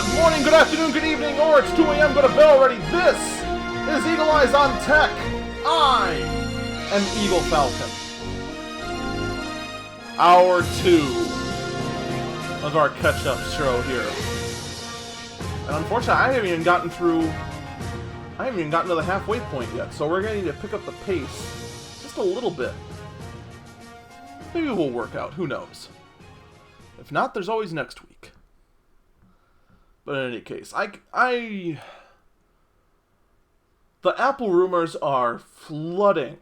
Good morning, good afternoon, good evening, or it's 2 a.m. Go to bed already. This is Eagle Eyes on Tech. I am Eagle Falcon. Hour 2 of our catch-up show here. And unfortunately, I haven't even gotten to the halfway point yet, so we're going to need to pick up the pace just a little bit. Maybe we'll work out, who knows. If not, there's always next week. But in any case, the Apple rumors are flooding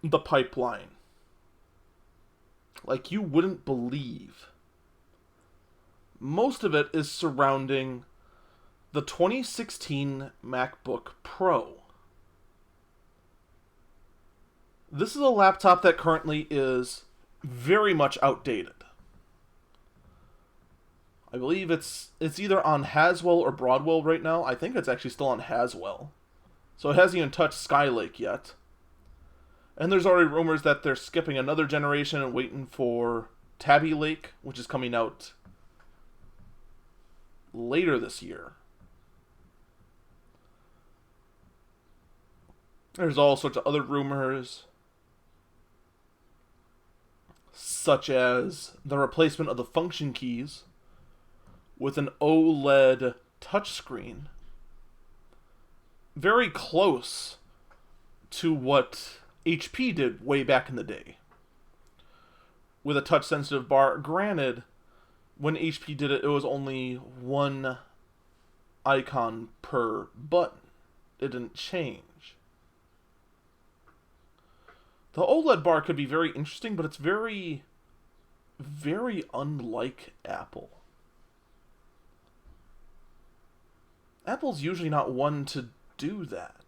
the pipeline like you wouldn't believe. Most of it is surrounding the 2016 MacBook Pro. This is a laptop that currently is very much outdated. I believe it's either on Haswell or Broadwell right now. I think it's actually still on Haswell. So it hasn't even touched Skylake yet. And there's already rumors that they're skipping another generation and waiting for Tabby Lake, which is coming out later this year. There's all sorts of other rumors, such as the replacement of the function keys with an OLED touchscreen, very close to what HP did way back in the day, with a touch-sensitive bar. Granted, when HP did it, it was only one icon per button. It didn't change. The OLED bar could be very interesting, but it's very, very unlike Apple. Apple's usually not one to do that.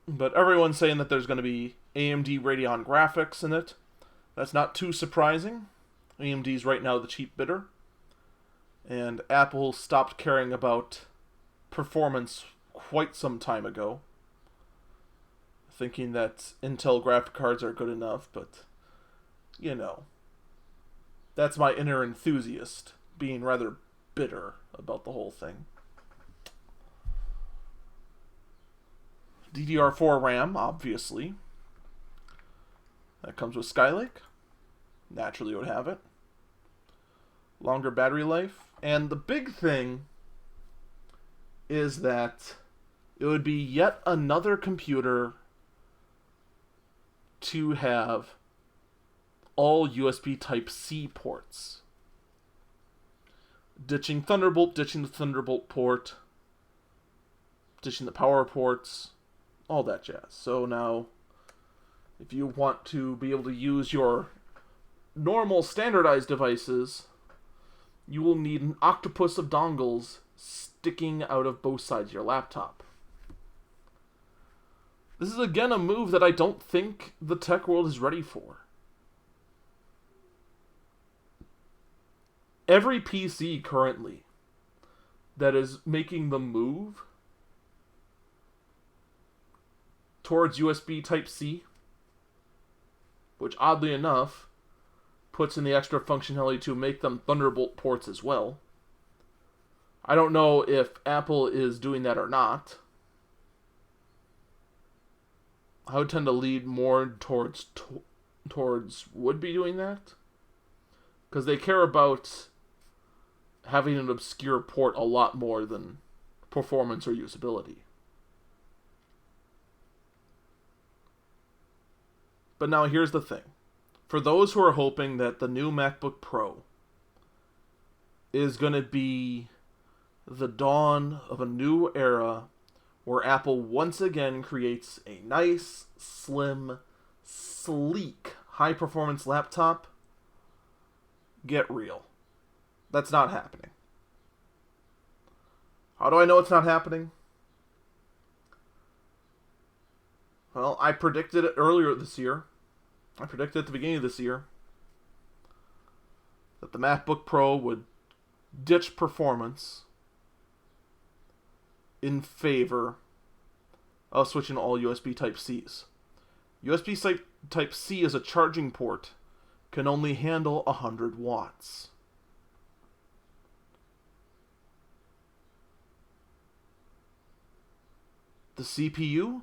But everyone's saying that there's going to be AMD Radeon graphics in it. That's not too surprising. AMD's right now the cheap bidder. And Apple stopped caring about performance quite some time ago, thinking that Intel graphic cards are good enough, but, you know, that's my inner enthusiast being rather bitter about the whole thing. DDR4 RAM, obviously. That comes with Skylake. Naturally would have it. Longer battery life. And the big thing is that it would be yet another computer to have all USB Type-C ports. Ditching Thunderbolt, ditching the Thunderbolt port, ditching the power ports, all that jazz. So now, if you want to be able to use your normal standardized devices, you will need an octopus of dongles sticking out of both sides of your laptop. This is again a move that I don't think the tech world is ready for. Every PC currently that is making the move towards USB Type-C, which oddly enough puts in the extra functionality to make them Thunderbolt ports as well. I don't know if Apple is doing that or not. I would tend to lead more towards would be doing that, because they care about having an obscure port a lot more than performance or usability. But now here's the thing. For those who are hoping that the new MacBook Pro is going to be the dawn of a new era where Apple once again creates a nice, slim, sleek, high-performance laptop, get real. That's not happening. How do I know it's not happening? Well, I predicted it earlier this year. I predicted at the beginning of this year that the MacBook Pro would ditch performance in favor of switching to all USB Type-Cs. USB Type-C as a charging port can only handle 100 watts. The CPU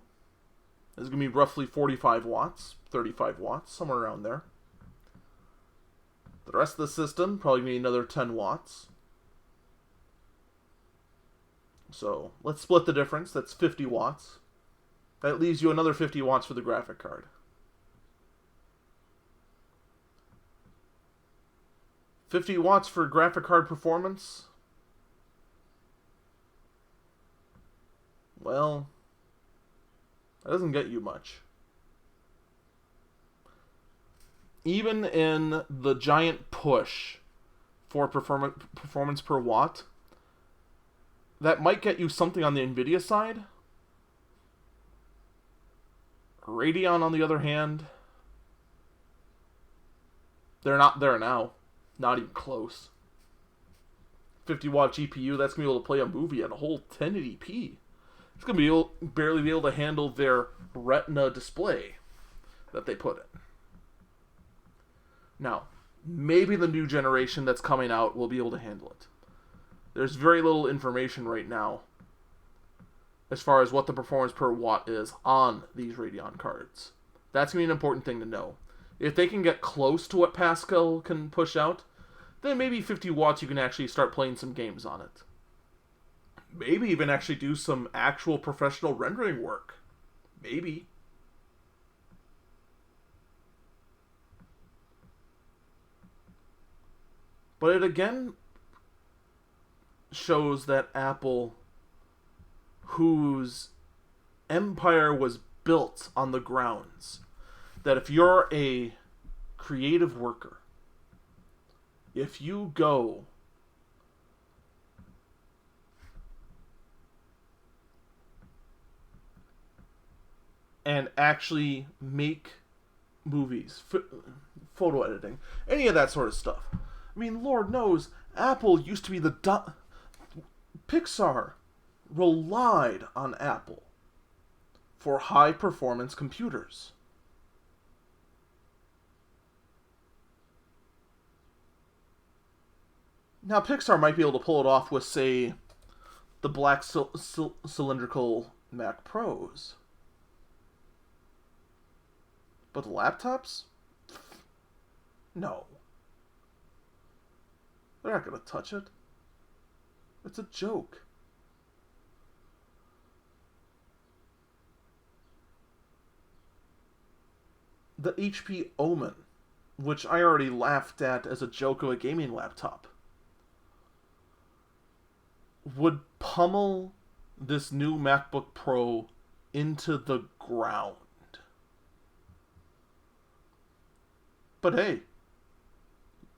is going to be roughly 45 watts, 35 watts, somewhere around there. The rest of the system probably going to be another 10 watts. So let's split the difference. That's 50 watts. That leaves you another 50 watts for the graphic card. 50 watts for graphic card performance. Well, that doesn't get you much. Even in the giant push for performance per watt, that might get you something on the NVIDIA side. Radeon, on the other hand, they're not there now. Not even close. 50 watt GPU, that's going to be able to play a movie at a whole 1080p. It's going to be barely be able to handle their Retina display that they put in. Now, maybe the new generation that's coming out will be able to handle it. There's very little information right now as far as what the performance per watt is on these Radeon cards. That's going to be an important thing to know. If they can get close to what Pascal can push out, then maybe 50 watts you can actually start playing some games on it. Maybe even actually do some actual professional rendering work. Maybe. But it again shows that Apple, whose empire was built on the grounds that if you're a creative worker, if you go and actually make movies, photo editing, any of that sort of stuff. I mean, Lord knows, Apple used to be the... Pixar relied on Apple for high-performance computers. Now, Pixar might be able to pull it off with, say, the black cylindrical Mac Pros. But the laptops? No. They're not going to touch it. It's a joke. The HP Omen, which I already laughed at as a joke of a gaming laptop, would pummel this new MacBook Pro into the ground. But hey,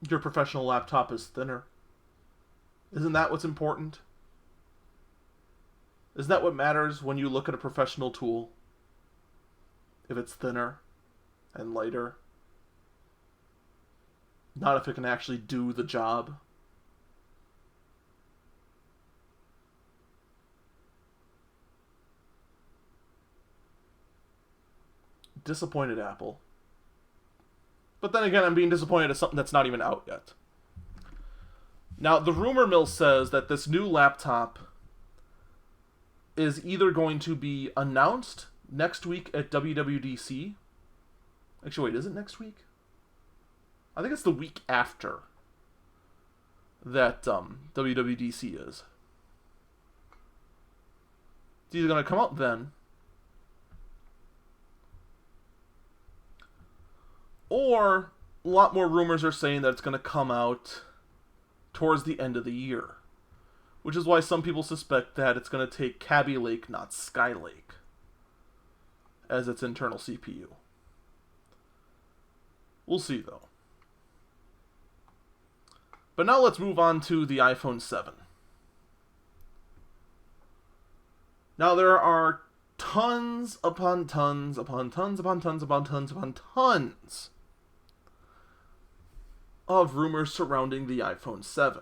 your professional laptop is thinner. Isn't that what's important? Isn't that what matters when you look at a professional tool? If it's thinner and lighter. Not if it can actually do the job. Disappointed, Apple. But then again, I'm being disappointed at something that's not even out yet. Now, the rumor mill says that this new laptop is either going to be announced next week at WWDC. Actually, wait, is it next week? I think it's the week after that WWDC is. It's either going to come out then, or a lot more rumors are saying that it's going to come out towards the end of the year. Which is why some people suspect that it's going to take Kaby Lake, not Skylake, as its internal CPU. We'll see, though. But now let's move on to the iPhone 7. Now there are tons upon tons upon tons upon tons upon tons upon tons of rumors surrounding the iPhone 7.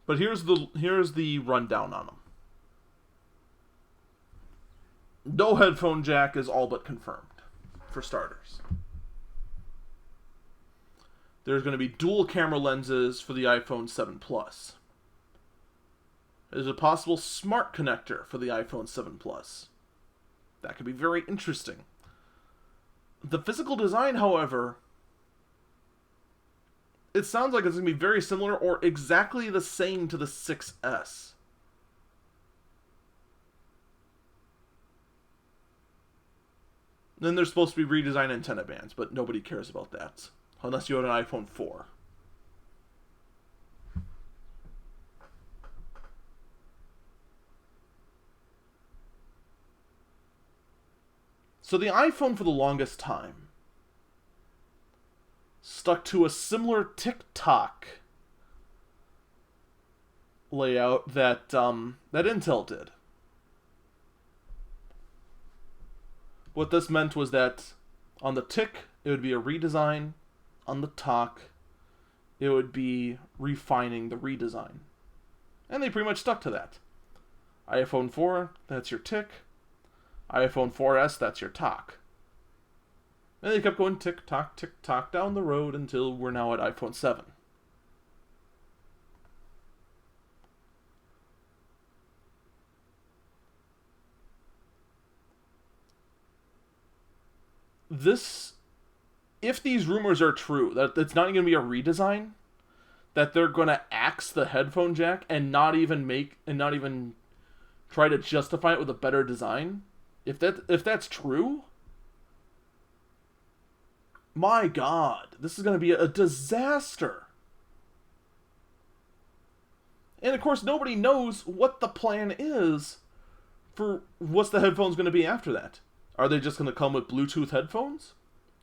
But here's the rundown on them. No headphone jack is all but confirmed, for starters. There's going to be dual camera lenses for the iPhone 7 Plus. is a possible smart connector for the iPhone 7 Plus. That could be very interesting. The physical design, however, it sounds like it's going to be very similar or exactly the same to the 6S. Then there's supposed to be redesigned antenna bands, but nobody cares about that. Unless you have an iPhone 4. So the iPhone for the longest time stuck to a similar TikTok layout that Intel did. What this meant was that on the tick, it would be a redesign. On the talk, it would be refining the redesign. And they pretty much stuck to that. iPhone 4, that's your tick. iPhone 4S, that's your talk. And they kept going tick tock down the road until we're now at iPhone 7. If these rumors are true, that it's not going to be a redesign, that they're going to axe the headphone jack and not even try to justify it with a better design, if that's true, my God, this is going to be a disaster. And of course, nobody knows what the plan is for what's the headphones going to be after that. Are they just going to come with Bluetooth headphones?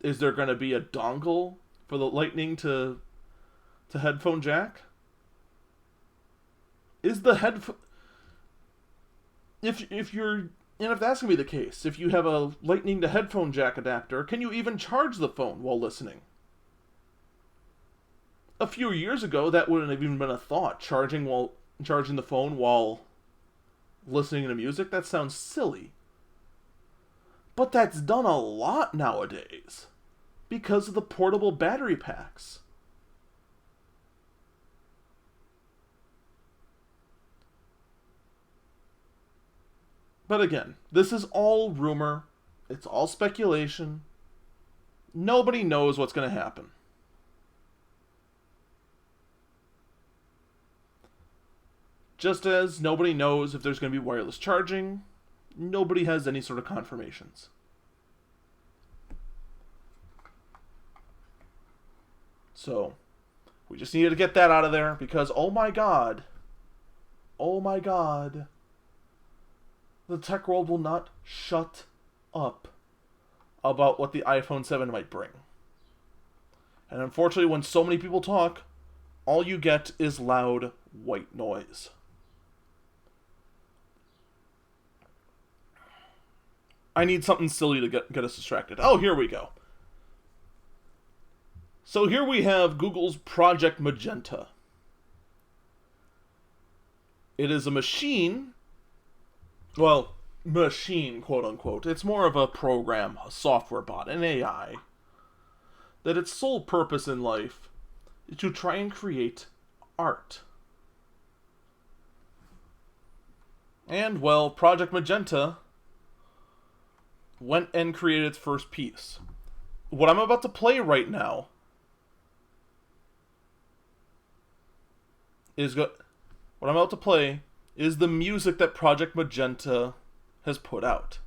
Is there going to be a dongle for the Lightning to headphone jack? Is the headphone... If that's going to be the case, if you have a Lightning to headphone jack adapter, can you even charge the phone while listening? A few years ago, that wouldn't have even been a thought. Charging the phone while listening to music? That sounds silly. But that's done a lot nowadays because of the portable battery packs. But again, this is all rumor. It's all speculation. Nobody knows what's going to happen. Just as nobody knows if there's going to be wireless charging, nobody has any sort of confirmations. So, we just needed to get that out of there because, oh my God, the tech world will not shut up about what the iPhone 7 might bring. And unfortunately, when so many people talk, all you get is loud white noise. I need something silly to get us distracted. Oh, here we go. So here we have Google's Project Magenta. It is a machine, quote unquote. It's more of a program, a software bot, an AI, that its sole purpose in life is to try and create art. And, well, Project Magenta went and created its first piece. What I'm about to play right now is the music that Project Magenta has put out.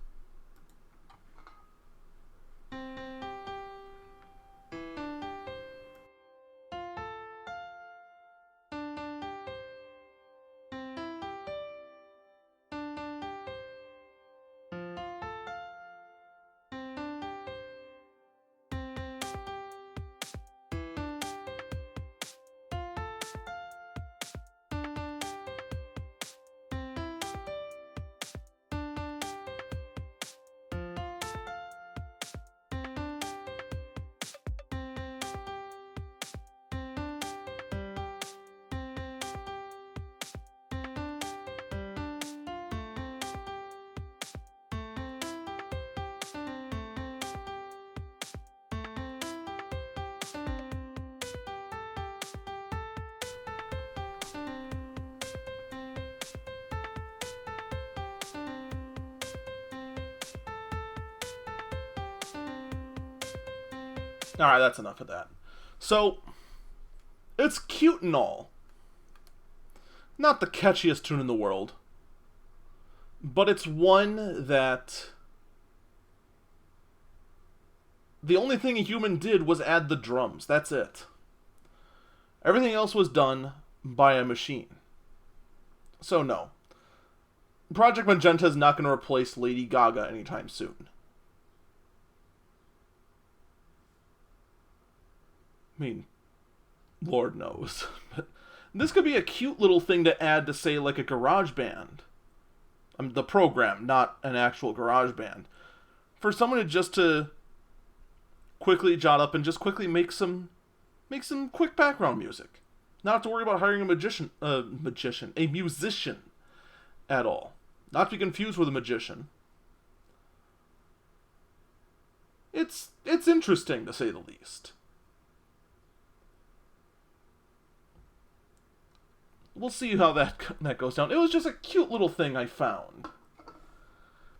Alright, that's enough of that. So, it's cute and all. Not the catchiest tune in the world. But it's one that... the only thing a human did was add the drums. That's it. Everything else was done by a machine. So no. Project Magenta is not going to replace Lady Gaga anytime soon. I mean, Lord knows. This could be a cute little thing to add to, say, like a garage band. The program, not an actual garage band. For someone to quickly jot up and just quickly make some quick background music. Not have to worry about hiring a musician at all. Not to be confused with a magician. It's interesting, to say the least. We'll see how that goes down. It was just a cute little thing I found.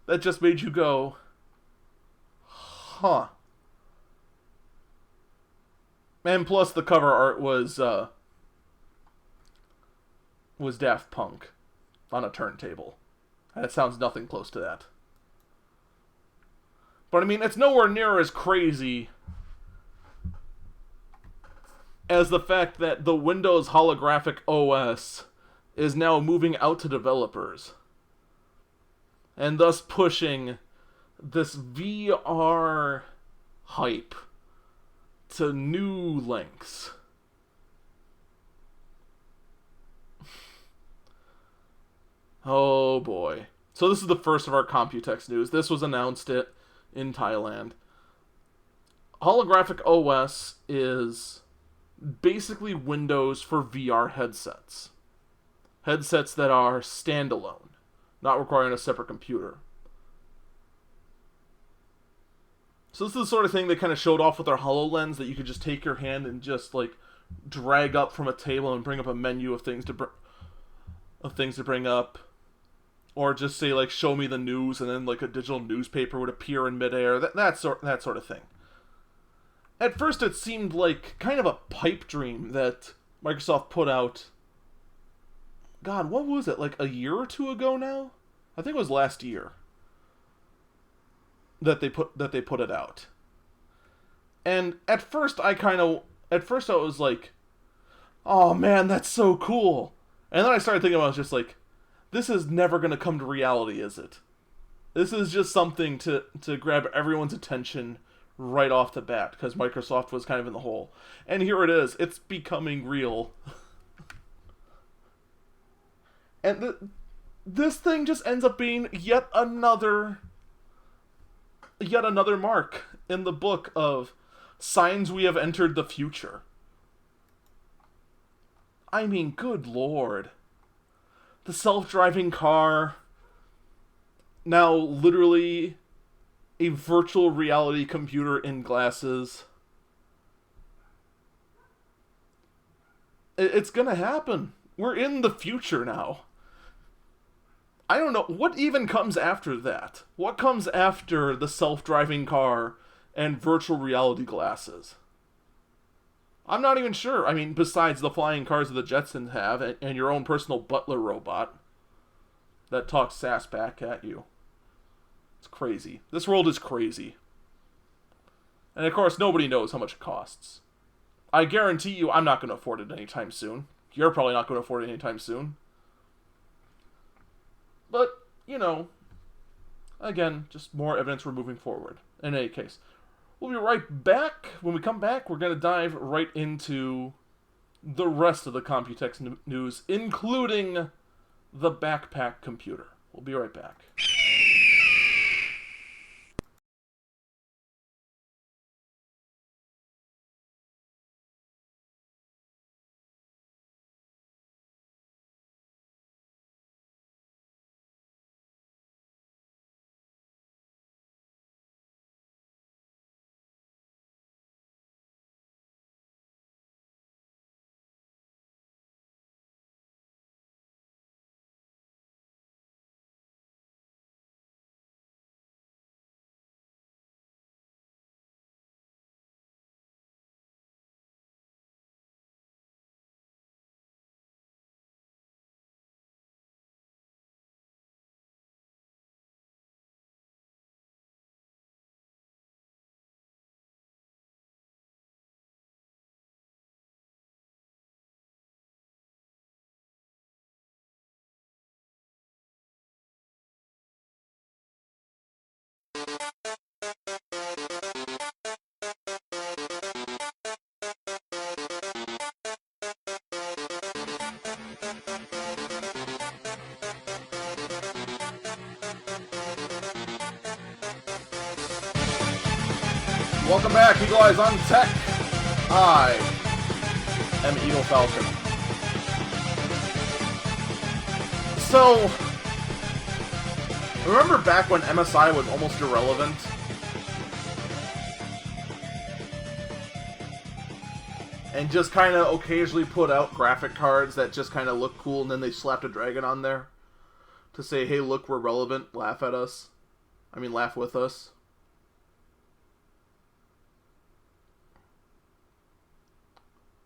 That just made you go, huh. And plus the cover art was Daft Punk on a turntable. That sounds nothing close to that. But I mean, it's nowhere near as crazy as the fact that the Windows Holographic OS is now moving out to developers. And thus pushing this VR hype to new lengths. Oh boy. So this is the first of our Computex news. This was announced in Thailand. Holographic OS is basically Windows for VR headsets. Headsets that are standalone, not requiring a separate computer. So this is the sort of thing they kind of showed off with their HoloLens, that you could just take your hand and just like drag up from a table and bring up a menu of things to bring up, or just say like show me the news, and then like a digital newspaper would appear in midair. That sort of thing. At first, it seemed like kind of a pipe dream that Microsoft put out. God, what was it? Like a year or two ago now? I think it was last year that they put it out. And at first I was like, oh man, that's so cool. And then I started thinking about it, just like, this is never going to come to reality, is it? This is just something to grab everyone's attention right off the bat, because Microsoft was kind of in the hole. And here it is. It's becoming real. And this thing just ends up being yet another mark in the book of signs we have entered the future. I mean, good lord. The self-driving car, now literally a virtual reality computer in glasses. It's gonna happen. We're in the future now. I don't know, what even comes after that? What comes after the self-driving car and virtual reality glasses? I'm not even sure. I mean, besides the flying cars that the Jetsons have, and your own personal butler robot that talks sass back at you. It's crazy. This world is crazy. And of course, nobody knows how much it costs. I guarantee you I'm not going to afford it anytime soon. You're probably not going to afford it anytime soon. But, you know, again, just more evidence we're moving forward. In any case, we'll be right back. When we come back, we're going to dive right into the rest of the Computex news, including the backpack computer. We'll be right back. Welcome back, Eagle Eyes on Tech. I am Eagle Falcon. So, remember back when MSI was almost irrelevant? And just kind of occasionally put out graphic cards that just kind of look cool, and then they slapped a dragon on there to say, hey, look, we're relevant, laugh at us. I mean, laugh with us.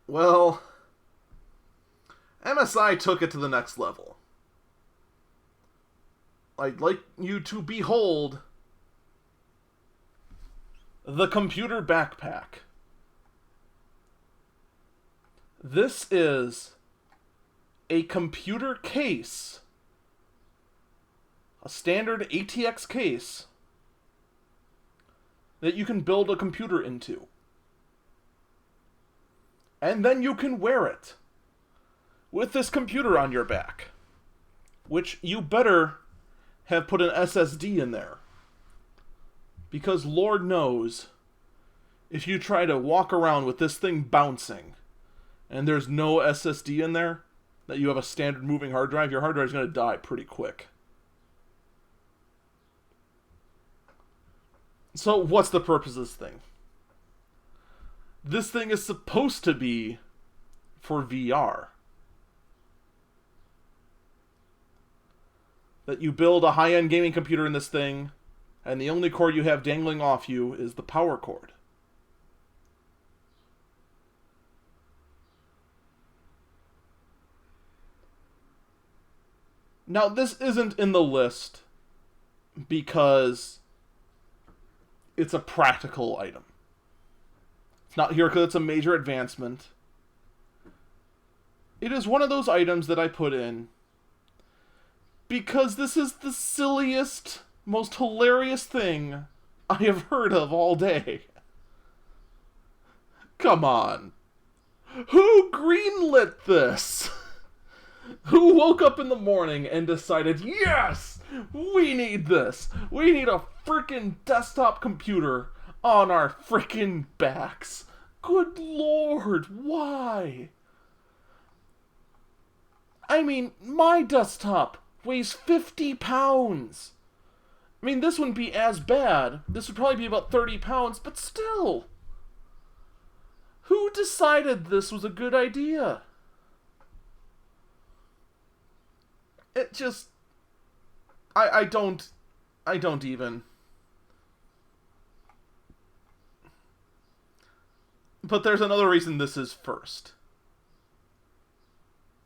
Well, MSI took it to the next level. I'd like you to behold the computer backpack. This is a computer case, a standard ATX case that you can build a computer into. And then you can wear it with this computer on your back, which you better have put an SSD in there. Because Lord knows, if you try to walk around with this thing bouncing and there's no SSD in there, that you have a standard moving hard drive, your hard drive is going to die pretty quick. So what's the purpose of this thing? This thing is supposed to be for VR. That you build a high-end gaming computer in this thing, and the only cord you have dangling off you is the power cord. Now, this isn't in the list because it's a practical item. It's not here because it's a major advancement. It is one of those items that I put in because this is the silliest, most hilarious thing I have heard of all day. Come on. Who greenlit this? Who woke up in the morning and decided, yes, we need this. We need a freaking desktop computer on our freaking backs. Good Lord, why? I mean, my desktop weighs 50 pounds. I mean, this wouldn't be as bad. This would probably be about 30 pounds, but still. Who decided this was a good idea? It just... I don't even... But there's another reason this is first.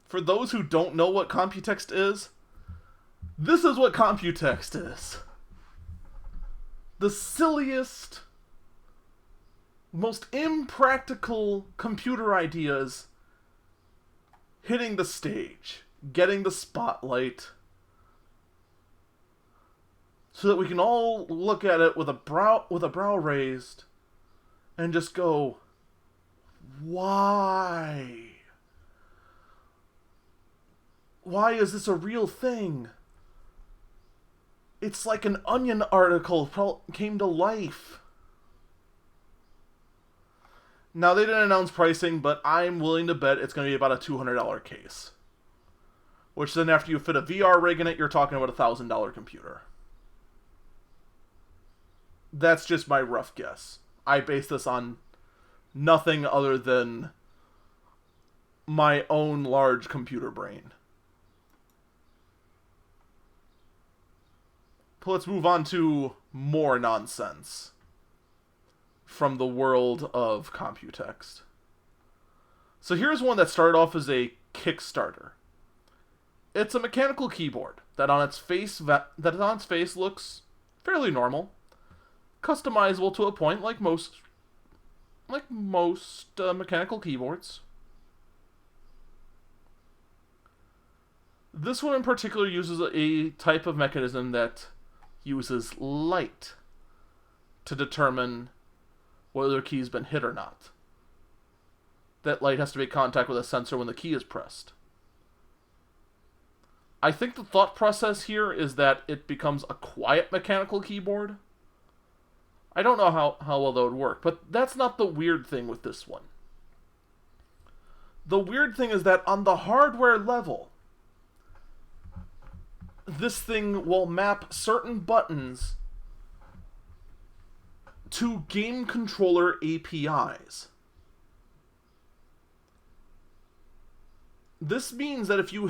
For those who don't know what Computex is, this is what Computex is. The silliest, most impractical computer ideas hitting the stage, getting the spotlight, so that we can all look at it with a brow raised and just go, why? Why is this a real thing? It's like an Onion article came to life. Now, they didn't announce pricing, but I'm willing to bet it's going to be about a $200 case. Which then after you fit a VR rig in it, you're talking about a $1,000 computer. That's just my rough guess. I base this on nothing other than my own large computer brain. But let's move on to more nonsense from the world of Computex. So here's one that started off as a Kickstarter. It's a mechanical keyboard that on its face looks fairly normal, customizable to a point like most mechanical keyboards. This one in particular uses a type of mechanism that uses light to determine whether the key's been hit or not. That light has to make contact with a sensor when the key is pressed. I think the thought process here is that it becomes a quiet mechanical keyboard. I don't know how well that would work, but that's not the weird thing with this one. The weird thing is that on the hardware level, this thing will map certain buttons to game controller APIs. This means that if you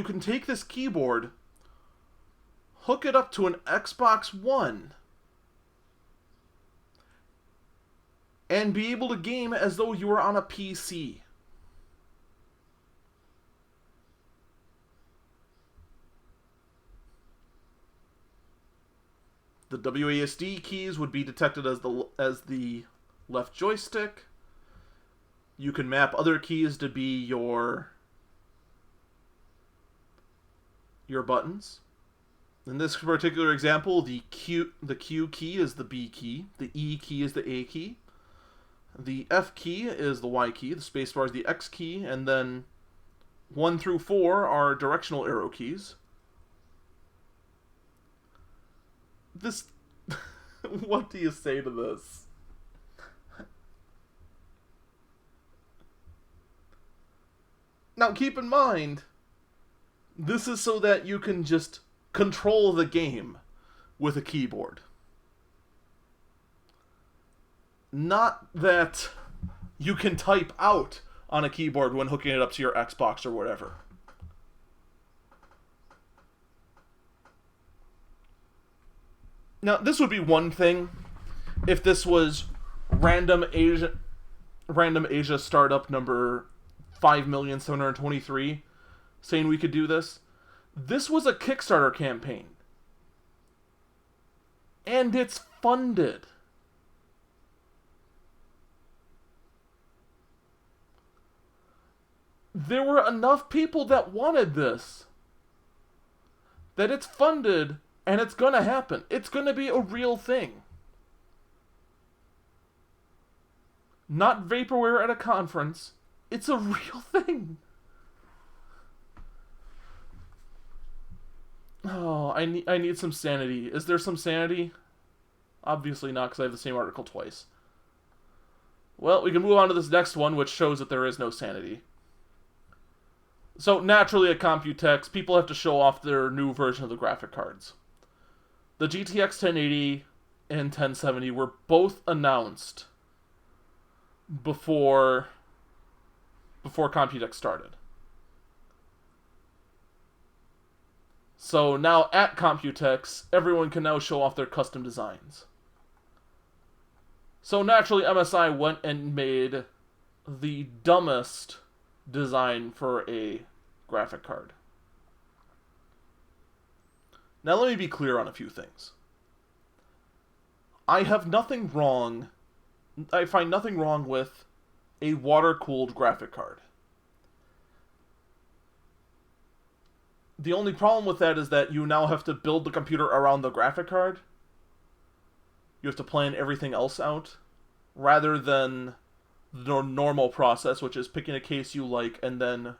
can take this keyboard, hook it up to an Xbox One, and be able to game as though you were on a PC. The WASD keys would be detected as the left joystick. You can map other keys to be your buttons. In this particular example, the Q key is the B key, the E key is the A key, the F key is the Y key, the spacebar is the X key, and then 1 through 4 are directional arrow keys. This... What do you say to this? Now keep in mind, this is so that you can just control the game with a keyboard. Not that you can type out on a keyboard when hooking it up to your Xbox or whatever. Now, this would be one thing if this was random Asia startup number 5,723 saying we could do this. This was a Kickstarter campaign. And it's funded. There were enough people that wanted this that it's funded, and it's gonna happen. It's gonna be a real thing. Not vaporware at a conference. It's a real thing. Oh, I need some sanity. Is there some sanity? Obviously not, because I have the same article twice. Well, we can move on to this next one, which shows that there is no sanity. So, naturally at Computex, people have to show off their new version of the graphic cards. The GTX 1080 and 1070 were both announced before Computex started. So now at Computex, everyone can now show off their custom designs. So naturally, MSI went and made the dumbest design for a graphic card. Now let me be clear on a few things. I find nothing wrong with a water-cooled graphic card. The only problem with that is that you now have to build the computer around the graphic card. You have to plan everything else out, rather than the normal process, which is picking a case you like and then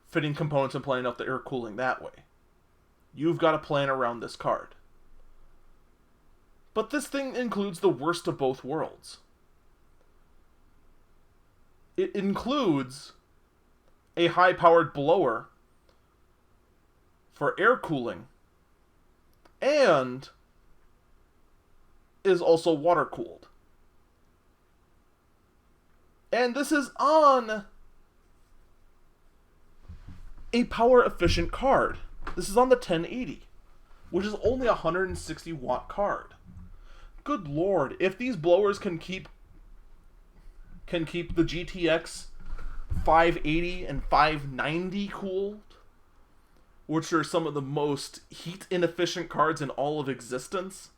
fitting components and planning out the air cooling that way. You've got to plan around this card. But this thing includes the worst of both worlds. It includes a high-powered blower for air cooling, and is also water-cooled. And this is on a power-efficient card. This is on the 1080, which is only a 160-watt card. Good lord, if these blowers can keep the GTX 580 and 590 cooled, which are some of the most heat-inefficient cards in all of existence,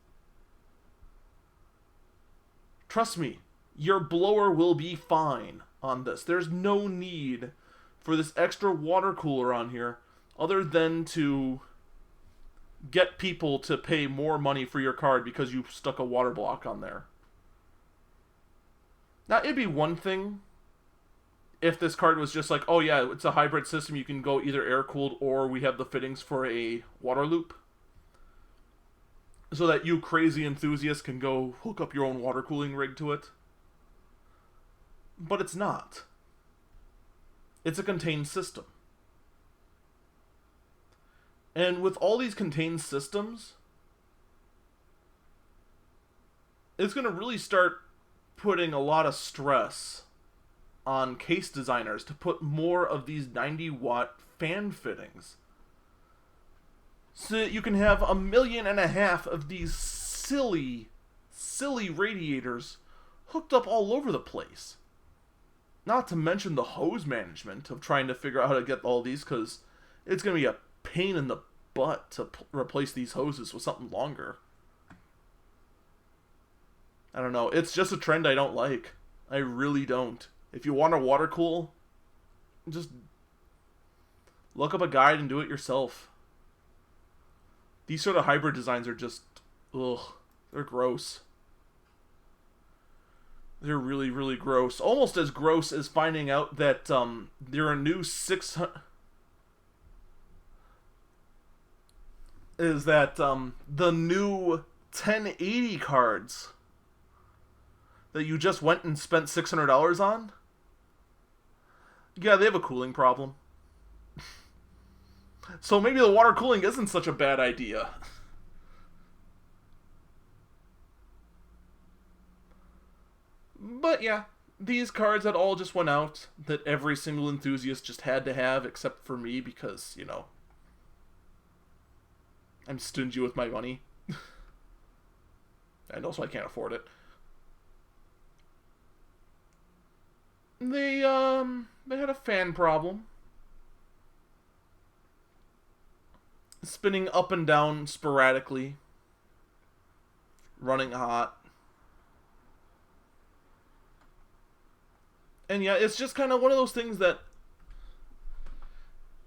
trust me, your blower will be fine on this. There's no need for this extra water cooler on here other than to get people to pay more money for your card because you stuck a water block on there. Now, it'd be one thing if this card was just like, oh yeah, it's a hybrid system, you can go either air-cooled or we have the fittings for a water loop. So that you crazy enthusiasts can go hook up your own water cooling rig to it. But it's not. It's a contained system. And with all these contained systems, it's going to really start putting a lot of stress on case designers to put more of these 90-watt fan fittings. So that you can have 1.5 million of these silly radiators hooked up all over the place. Not to mention the hose management of trying to figure out how to get all these, because it's going to be a pain in the butt to replace these hoses with something longer. I don't know. It's just a trend I don't like. I really don't. If you want to water cool, just look up a guide and do it yourself. These sort of hybrid designs are just, ugh, they're gross. They're really, really gross. Almost as gross as finding out that there are new 600... Is that the new 1080 cards that you just went and spent $600 on? Yeah, they have a cooling problem. So maybe the water cooling isn't such a bad idea. But yeah, these cards that all just went out, that every single enthusiast just had to have, except for me, because, you know, I'm stingy with my money. And also I can't afford it. They had a fan problem. Spinning up and down sporadically. Running hot. And yeah, it's just kind of one of those things that...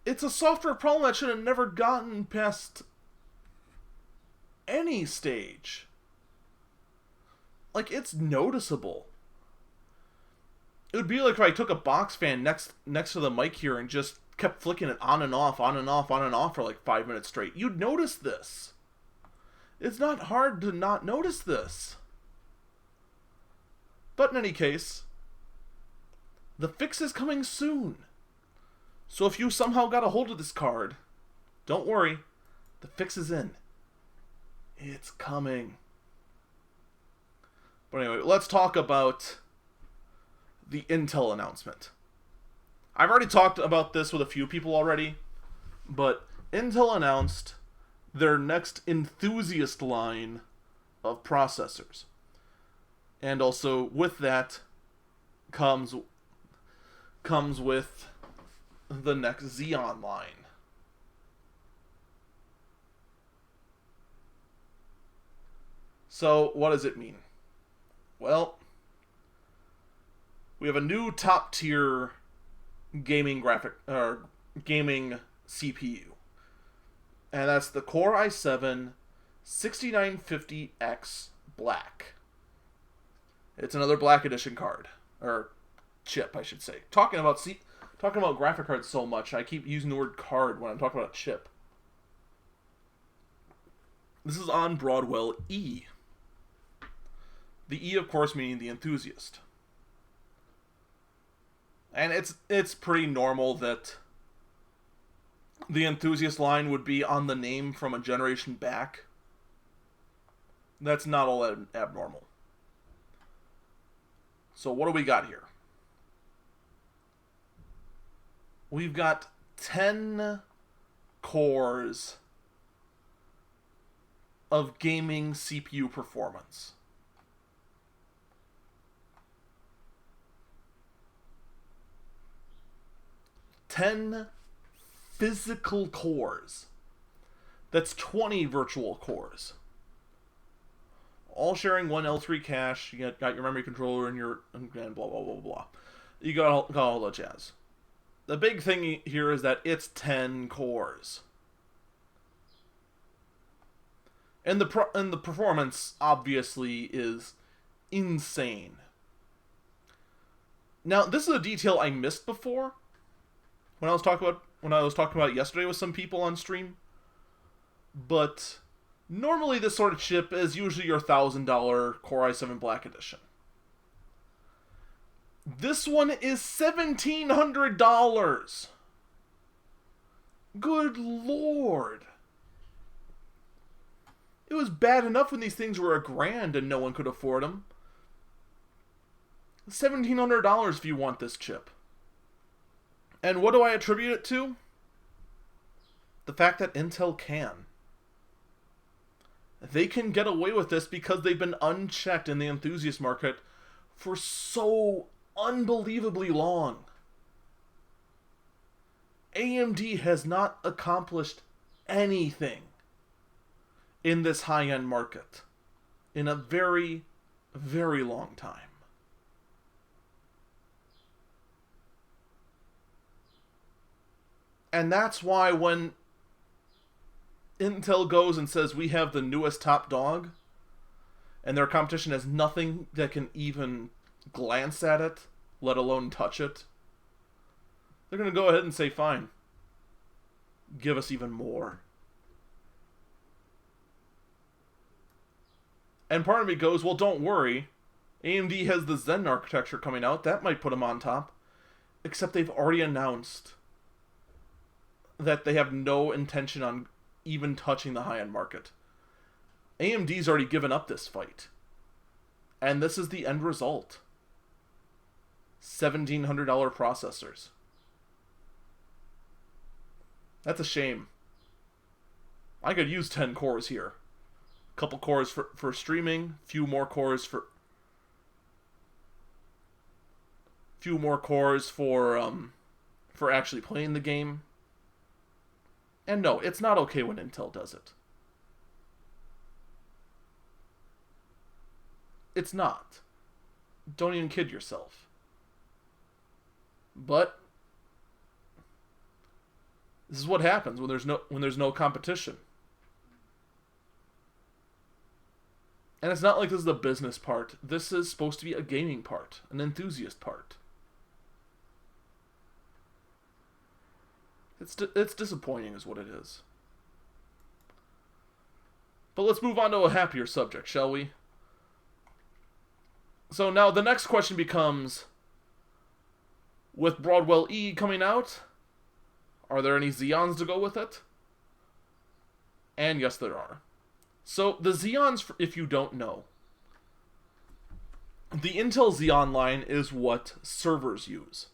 It's a software problem that should have never gotten past any stage. Like, it's noticeable. It would be like if I took a box fan next to the mic here and just kept flicking it on and off, on and off, on and off for like 5 minutes straight. You'd notice this. It's not hard to not notice this. But in any case, the fix is coming soon. So if you somehow got a hold of this card, don't worry, the fix is in. It's coming. But anyway, let's talk about the Intel announcement. I've already talked about this with a few people already, but Intel announced their next enthusiast line of processors. And also with that comes with the next Xeon line. So what does it mean? Well, we have a new top tier gaming CPU. And that's the Core i7 6950X Black. It's another Black Edition card. Or chip, I should say. Talking about graphic cards so much, I keep using the word card when I'm talking about a chip. This is on Broadwell E. The E, of course, meaning the enthusiast. And it's pretty normal that the enthusiast line would be on the name from a generation back. That's not all that abnormal. So what do we got here? We've got 10 cores of gaming CPU performance. 10 physical cores. That's 20 virtual cores. All sharing one L3 cache. You got your memory controller and blah, blah, blah, blah. You got all the jazz. The big thing here is that it's 10 cores. And the performance obviously is insane. Now, this is a detail I missed before when I was talking about it yesterday with some people on stream. But normally this sort of chip is usually your $1,000 Core i7 Black Edition. This one is $1,700. Good lord. It was bad enough when these things were $1,000 and no one could afford them. $1,700 if you want this chip. And what do I attribute it to? The fact that Intel can. They can get away with this because they've been unchecked in the enthusiast market for so unbelievably long. AMD has not accomplished anything in this high-end market in a very, very long time. And that's why when Intel goes and says we have the newest top dog, and their competition has nothing that can even glance at it, let alone touch it, they're going to go ahead and say, fine, give us even more. And part of me goes, well, don't worry, AMD has the Zen architecture coming out, that might put them on top. Except they've already announced that they have no intention on even touching the high-end market. AMD's already given up this fight. And this is the end result. $1,700 processors. That's a shame. I could use 10 cores here. A couple cores for streaming, few more cores for actually playing the game. And no, it's not okay when Intel does it. It's not. Don't even kid yourself. But this is what happens when there's no competition. And it's not like this is the business part. This is supposed to be a gaming part, an enthusiast part. It's disappointing is what it is. But let's move on to a happier subject, shall we? So now the next question becomes, with Broadwell E coming out, are there any Xeons to go with it? And yes, there are. So the Xeons, if you don't know, the Intel Xeon line is what servers use.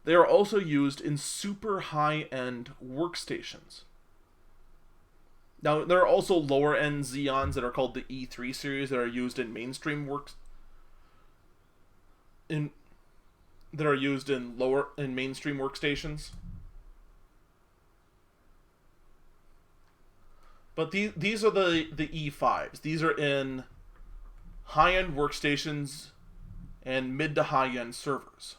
They are also used in super high-end workstations. Now, there are also lower-end Xeons that are called the E3 series that are used in mainstream mainstream workstations. But these are the E5s. These are in high-end workstations and mid to high-end servers.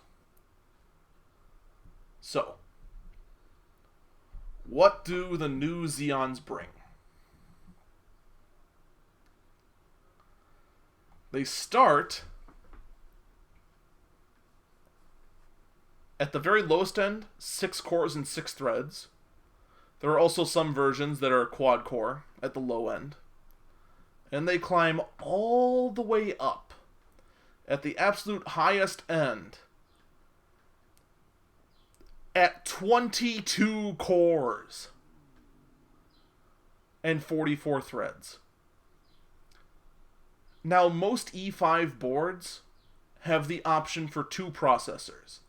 So, what do the new Xeons bring? They start at the very lowest end, 6 cores and 6 threads. There are also some versions that are quad core at the low end. And they climb all the way up at the absolute highest end at 22 cores and 44 threads. Now, most E5 boards have the option for 2 processors.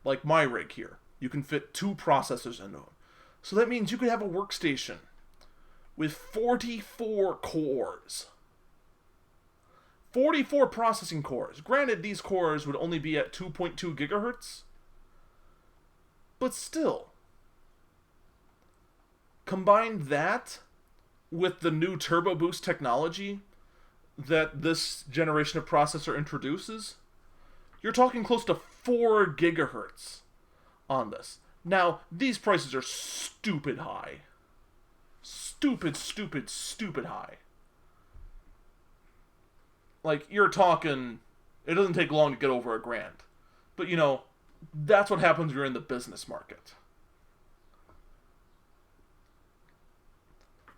Like my rig here. You can fit 2 processors into them. So that means you could have a workstation with 44 cores. 44 processing cores. Granted, these cores would only be at 2.2 gigahertz. But still, combine that with the new Turbo Boost technology that this generation of processor introduces, you're talking close to 4 gigahertz on this. Now, these prices are stupid high. Stupid high. like, you're talking, it doesn't take long to get over $1,000. But, you know, that's what happens when you're in the business market.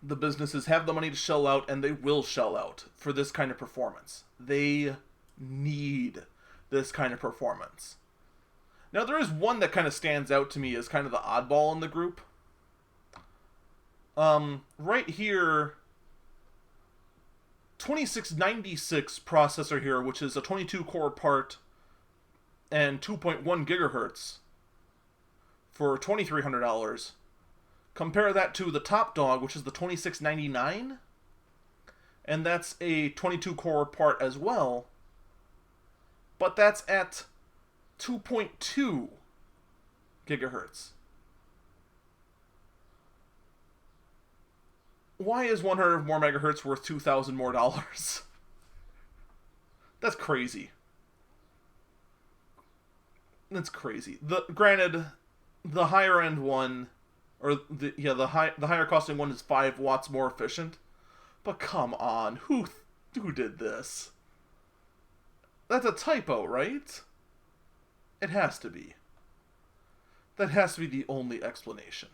The businesses have the money to shell out, and they will shell out for this kind of performance. They need this kind of performance. Now, there is one that kind of stands out to me as kind of the oddball in the group. Right here, 2696 processor here, which is a 22-core part and 2.1 gigahertz for $2,300. Compare that to the top dog, which is the 2699, and that's a 22-core part as well, but that's at 2.2 gigahertz. Why is 100 more megahertz worth $2,000 more dollars? That's crazy. That's crazy. Granted, the higher end one, or the higher costing one is 5 watts more efficient, but come on, who did this? That's a typo, right? It has to be. That has to be the only explanation.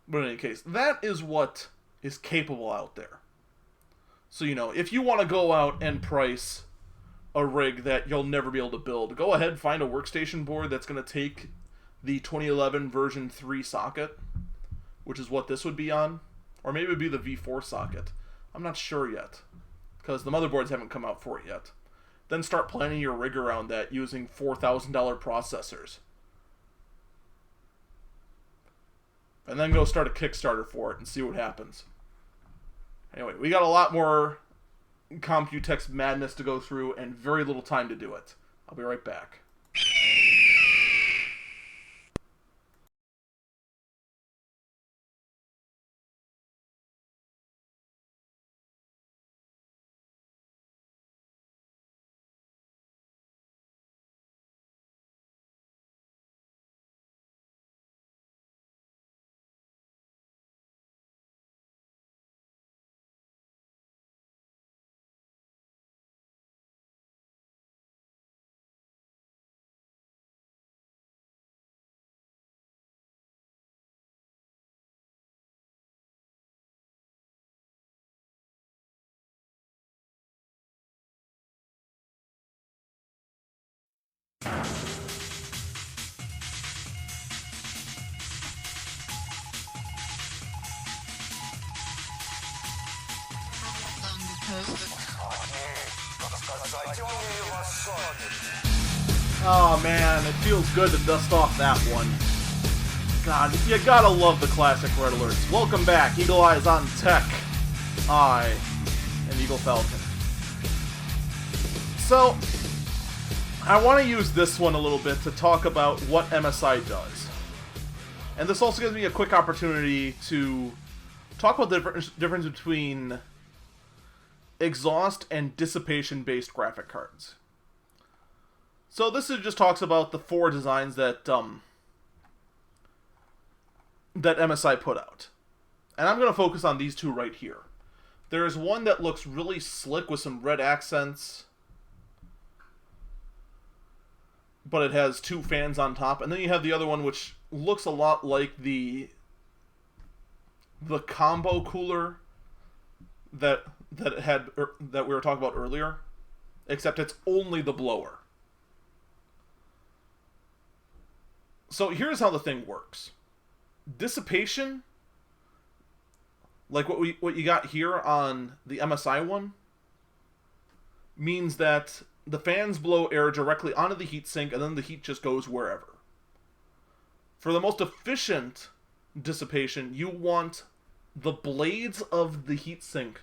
But in any case, that is what is capable out there. So, you know, if you want to go out and price a rig that you'll never be able to build, go ahead, find a workstation board that's going to take the 2011 version 3 socket, which is what this would be on. Or maybe it would be the V4 socket. I'm not sure yet, because the motherboards haven't come out for it yet. Then start planning your rig around that using $4,000 processors. And then go start a Kickstarter for it and see what happens. Anyway, we got a lot more Computex madness to go through and very little time to do it. I'll be right back. Oh man, it feels good to dust off that one. God, you gotta love the classic Red Alerts. Welcome back, Eagle Eyes on Tech. I am Eagle Falcon. So, I want to use this one a little bit to talk about what MSI does. And this also gives me a quick opportunity to talk about the difference between exhaust and dissipation-based graphic cards. So this just talks about the 4 designs that that MSI put out. And I'm going to focus on these 2 right here. There's one that looks really slick with some red accents, but it has 2 fans on top. And then you have the other one which looks a lot like the combo cooler that we were talking about earlier, except it's only the blower. So here's how the thing works. Dissipation, like what you got here on the MSI one, means that the fans blow air directly onto the heatsink and then the heat just goes wherever. For the most efficient dissipation, you want the blades of the heatsink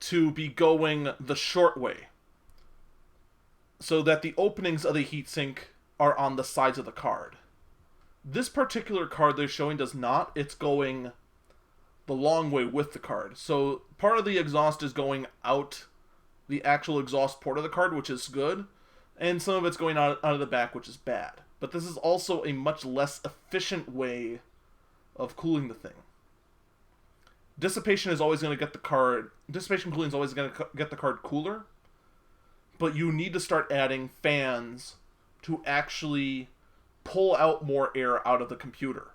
to be going the short way, so that the openings of the heatsink are on the sides of the card. This particular card they're showing does not. It's going the long way with the card. So part of the exhaust is going out the actual exhaust port of the card, which is good, and some of it's going out of the back, which is bad. But this is also a much less efficient way of cooling the thing. Dissipation is always going to get the card. Dissipation cooling is always going to get the card cooler. But you need to start adding fans to actually pull out more air out of the computer.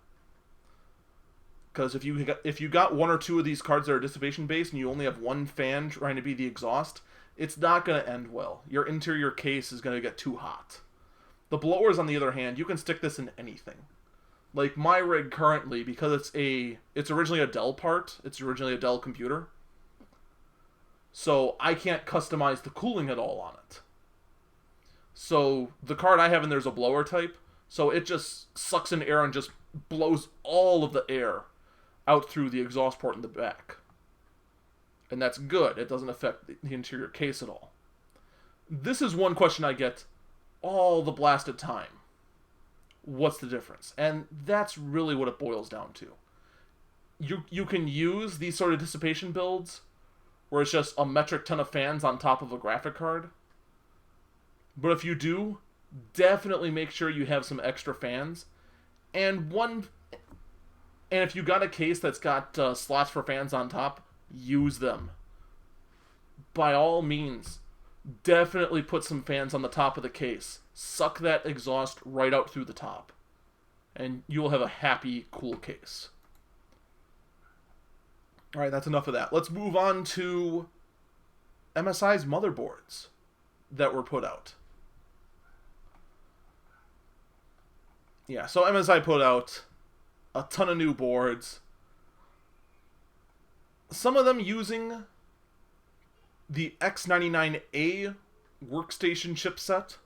Because if you got one or two of these cards that are dissipation based and you only have one fan trying to be the exhaust, it's not going to end well. Your interior case is going to get too hot. The blowers, on the other hand, you can stick this in anything. Like my rig currently, because it's originally a Dell part, it's originally a Dell computer, so I can't customize the cooling at all on it. So the card I have in there's a blower type, so it just sucks in air and just blows all of the air out through the exhaust port in the back. And that's good. It doesn't affect the interior case at all. This is one question I get all the blasted time. What's the difference? And that's really what it boils down to. You can use these sort of dissipation builds where it's just a metric ton of fans on top of a graphic card. But if you do, definitely make sure you have some extra fans. And if you got a case that's got slots for fans on top, use them. By all means, definitely put some fans on the top of the case. Suck that exhaust right out through the top. And you'll have a happy, cool case. Alright, that's enough of that. Let's move on to MSI's motherboards that were put out. Yeah, so MSI put out a ton of new boards. Some of them using the X99A workstation chipset,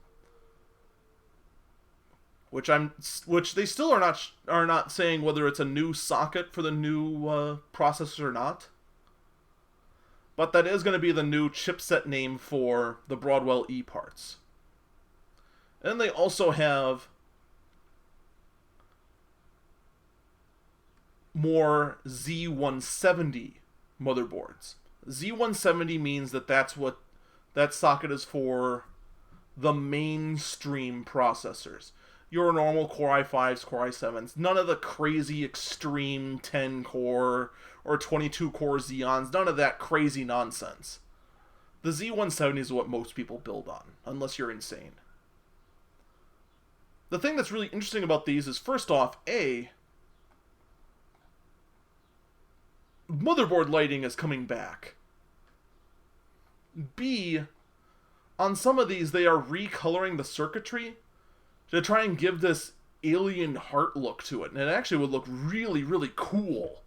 which they still are not saying whether it's a new socket for the new processor or not. But that is going to be the new chipset name for the Broadwell E parts. And they also have more Z170 motherboards. Z170 means that's what that socket is for the mainstream processors. Your normal Core i5s, Core i7s, none of the crazy extreme 10-core or 22-core Xeons, none of that crazy nonsense. The Z170 is what most people build on, unless you're insane. The thing that's really interesting about these is, first off, motherboard lighting is coming back. B, on some of these, they are recoloring the circuitry to try and give this alien heart look to it. And it actually would look really, really cool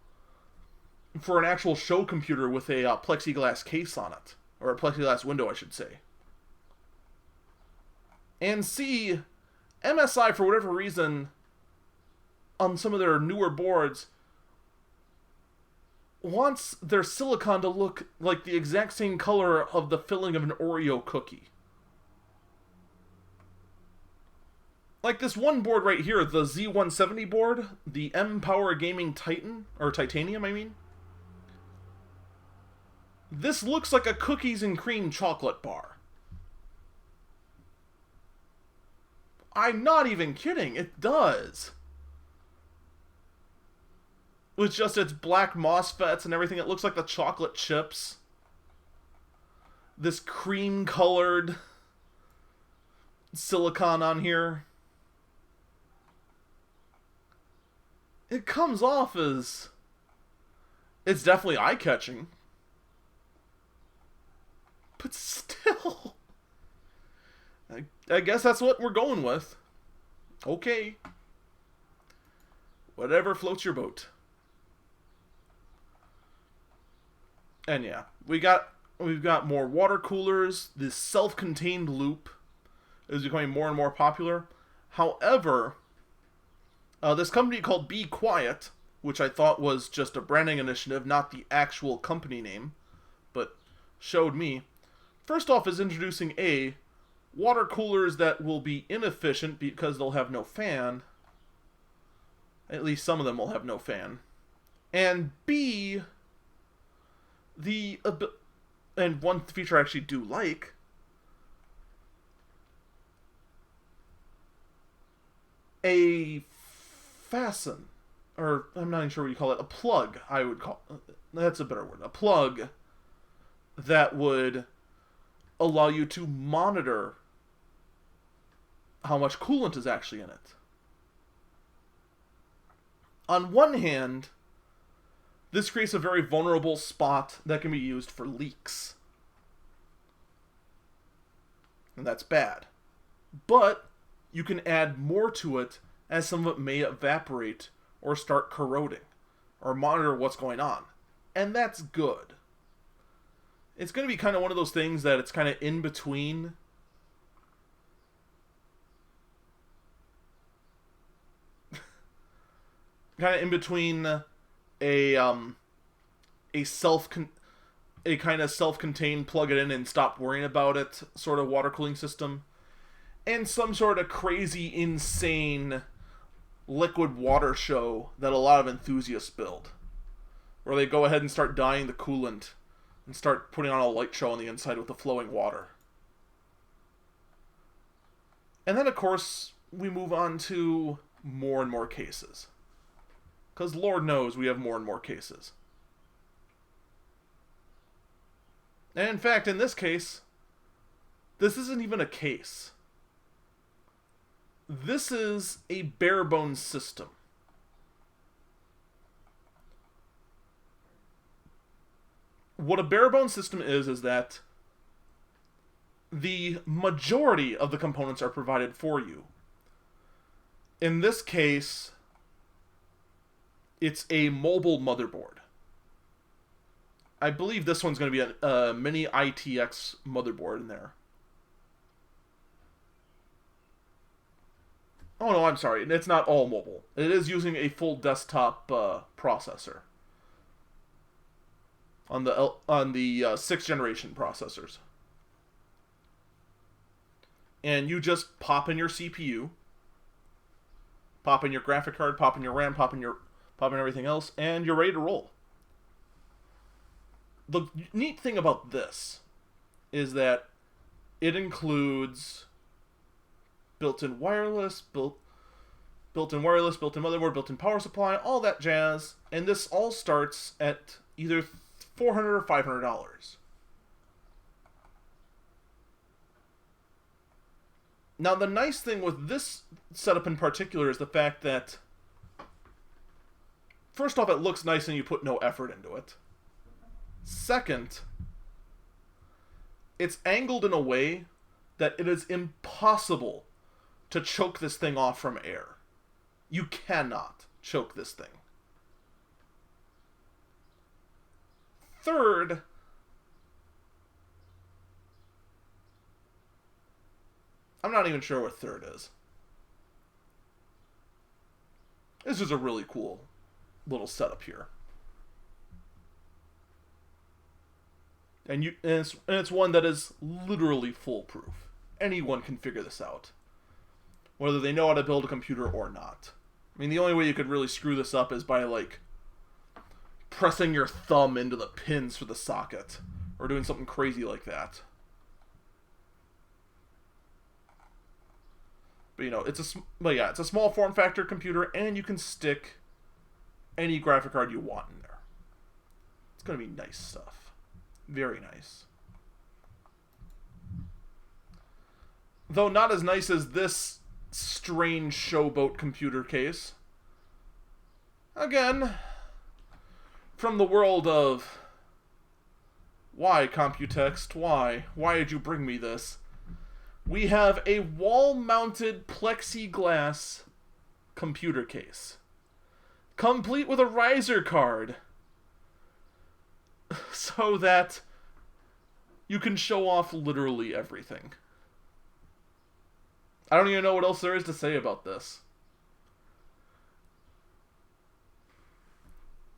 for an actual show computer with a plexiglass case on it. Or a plexiglass window, I should say. And C, MSI, for whatever reason, on some of their newer boards, wants their silicon to look like the exact same color of the filling of an Oreo cookie. Like this one board right here, the Z170 board, the M Power Gaming Titan, or Titanium, I mean. This looks like a cookies and cream chocolate bar. I'm not even kidding, it does. With just its black MOSFETs and everything, it looks like the chocolate chips. This cream-colored silicon on here. It comes off as... It's definitely eye-catching. But still... I guess that's what we're going with. Okay. Whatever floats your boat. And yeah, we've got more water coolers. This self-contained loop is becoming more and more popular. However, this company called BeQuiet, which I thought was just a branding initiative, not the actual company name, but showed me, first off is introducing water coolers that will be inefficient because they'll have no fan. At least some of them will have no fan. And B, and one feature I actually do like, a or I'm not even sure what you call it, a plug, I would call, that's a better word, a plug that would allow you to monitor how much coolant is actually in it. On one hand, this creates a very vulnerable spot that can be used for leaks. And that's bad. But you can add more to it as some of it may evaporate or start corroding or monitor what's going on. And that's good. It's going to be kind of one of those things that it's kind of in between a kind of self-contained plug it in and stop worrying about it sort of water cooling system, and some sort of crazy, insane liquid water show that a lot of enthusiasts build, where they go ahead and start dyeing the coolant and start putting on a light show on the inside with the flowing water. And then, of course, we move on to more and more cases. Because Lord knows we have more and more cases. And in fact, in this case, this isn't even a case. This is a bare bones system. What a bare bones system is that the majority of the components are provided for you. In this case, it's a mobile motherboard. I believe this one's going to be a mini ITX motherboard in there. Oh no, I'm sorry. It's not all mobile. It is using a full desktop processor on the 6th generation processors. And you just pop in your CPU, pop in your graphic card, pop in your RAM, pop in everything else, and you're ready to roll. The neat thing about this is that it includes built-in wireless, built-in motherboard, built-in power supply, all that jazz, and this all starts at either $400 or $500. Now, the nice thing with this setup in particular is the fact that, first off, it looks nice and you put no effort into it. Second, it's angled in a way that it is impossible to choke this thing off from air. You cannot choke this thing. Third, I'm not even sure what third is. This is a really cool little setup here. And it's one that is literally foolproof. Anyone can figure this out, whether they know how to build a computer or not. I mean, the only way you could really screw this up is by, like, pressing your thumb into the pins for the socket, or doing something crazy like that. But, you know, it's a small form factor computer, and you can stick any graphic card you want in there. It's going to be nice stuff. Very nice. Though not as nice as this strange showboat computer case. Again, from the world of, why, Computex? Why? Why did you bring me this? We have a wall-mounted plexiglass computer case, complete with a riser card, so that you can show off literally everything. I don't even know what else there is to say about this.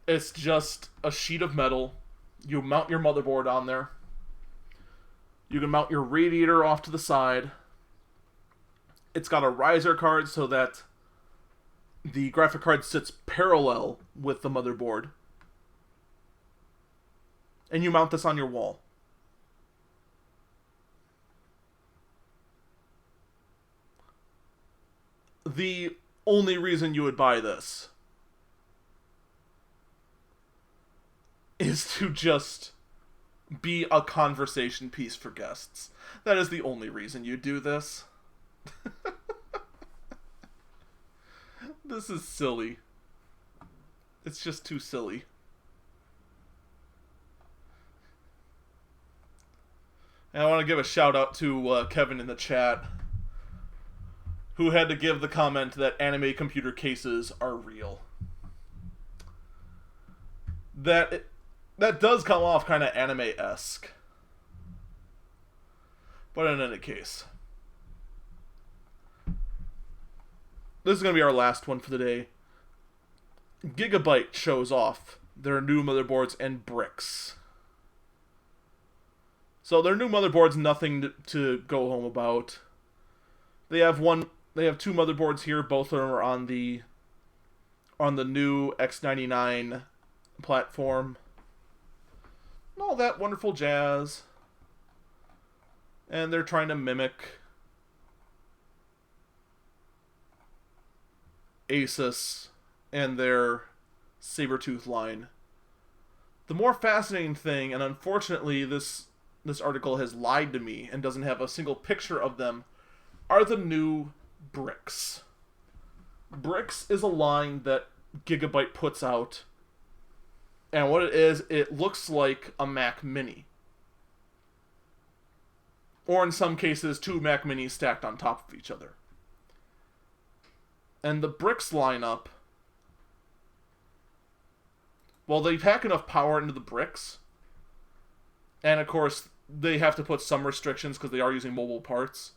It's just a sheet of metal. You mount your motherboard on there. You can mount your radiator off to the side. It's got a riser card so that the graphic card sits parallel with the motherboard. And you mount this on your wall. The only reason you would buy this is to just be a conversation piece for guests. That is the only reason you do this. This is silly. It's just too silly. And I want to give a shout out to Kevin in the chat, who had to give the comment that anime computer cases are real. That does come off kind of anime-esque. But in any case, this is going to be our last one for the day. Gigabyte shows off their new motherboards and bricks. So their new motherboards, nothing to go home about. They have two motherboards here. Both of them are on the new X99 platform. All that wonderful jazz. And they're trying to mimic Asus and their Sabertooth line. The more fascinating thing, and unfortunately this article has lied to me and doesn't have a single picture of them, are the new Bricks. Bricks is a line that Gigabyte puts out, and what it is, it looks like a Mac Mini. Or in some cases, two Mac Minis stacked on top of each other. And the Bricks lineup, well, they pack enough power into the Bricks, and of course, they have to put some restrictions because they are using mobile parts,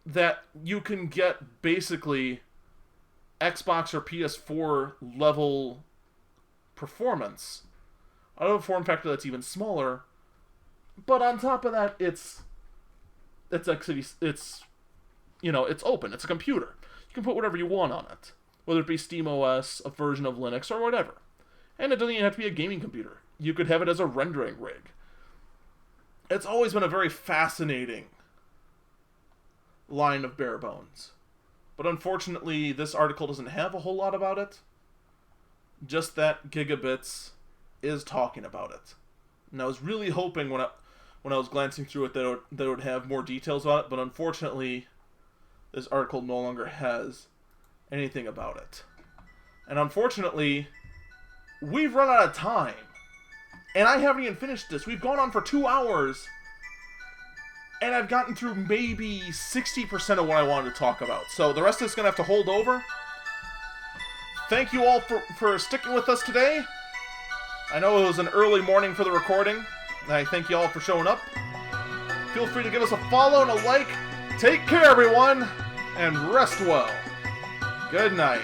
that you can get basically Xbox or PS4 level performance out of a form factor that's even smaller. But on top of that, it's actually, it's open. It's a computer. You can put whatever you want on it, whether it be SteamOS, a version of Linux, or whatever. And it doesn't even have to be a gaming computer. You could have it as a rendering rig. It's always been a very fascinating line of bare bones. But unfortunately, this article doesn't have a whole lot about it. Just that Gigabits is talking about it. And I was really hoping when I was glancing through it that it would have more details on it, but unfortunately, this article no longer has anything about it. And unfortunately, we've run out of time. And I haven't even finished this. We've gone on for 2 hours, and I've gotten through maybe 60% of what I wanted to talk about. So the rest of it's going to have to hold over. Thank you all for sticking with us today. I know it was an early morning for the recording, and I thank you all for showing up. Feel free to give us a follow and a like. Take care, everyone, and rest well. Good night.